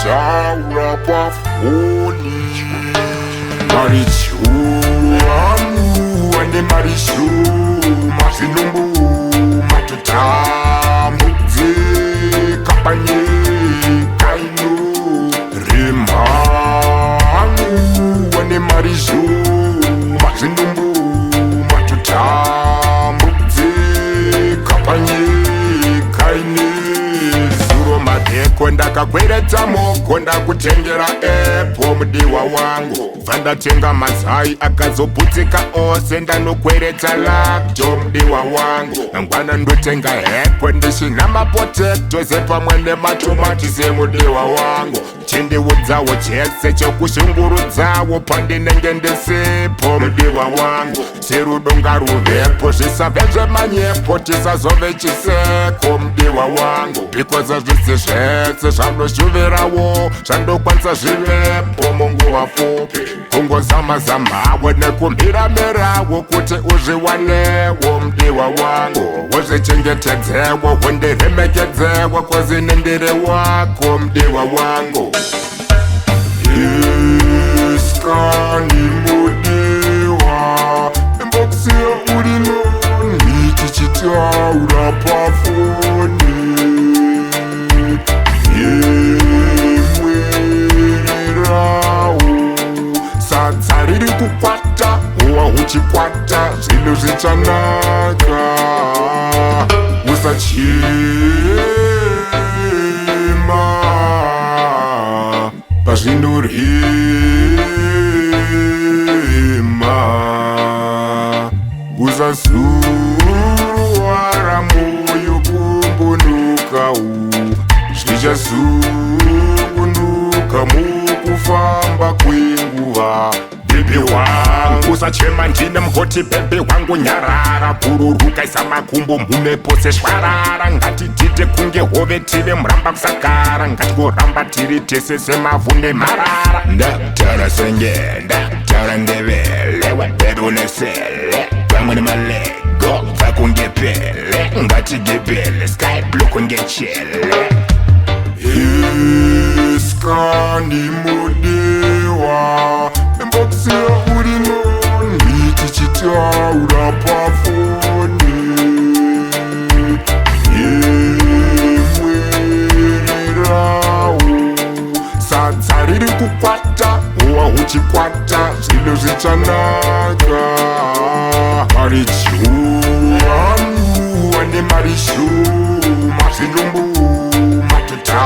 taura pafoni. Maricho ane maricho mazvinumbu matotamudze kapanye kaino remhangu ane maricho mazvinumbu matotamudze kapanye kaine zuro madheko ndakakweredza moko ndakutengera epo mudiwa wangu vandatenga mazai akazoputika ose ndanokweredza lapto mudiwa wangu nangwana ndotenga hekwe ndisina mapoteto sepamwe nematomati semudiwa wangu chindiudzawo chese chokushungurudzawo pandinenge ndisipo mudiwa wangu serudo ngaruvepo zvisave zvemanyepo tisazove chiseko mudiwa wangu because zvisi zvese zvandoshuvirawo zvandokwanisa zvivepo munguva pfupi kungozamazamawo nekumhiramirawo kuti uzviwanewo mudiwa wangu uzvichengetedzewo undiremekedzewo kozine ndiri wako mudiwa wangu iskani mudiwa imbokusiya uri lonely tichitaura pafoni imwererawo sadza riri kukwata uwa uchikwata zvinhu zvichanaka usachema pazvinorema usazuwara moyo kumbunuka zvichazungunuka mukufamba kwenguva bebi wangu usachema ndine mukoti bebi wangu nyarara bururuka isa makumbo mhumepo seshwarara ngatidhidhe kunge hove tive muramba kusagara ngatigoramba tiri tese semavhu nemarara ndakutara senge ndakutara ndevele webebi unesele pamwe nemalego bva kunge pele ngatigepele sky blue kunge chele iskani mudiwa imbokusiya uri lonely tichitaura pafoni imwererawo sadza riri kukwata uwa uchikwata zvinhu zvichanaka maricho ane maricho mazvinumbu matota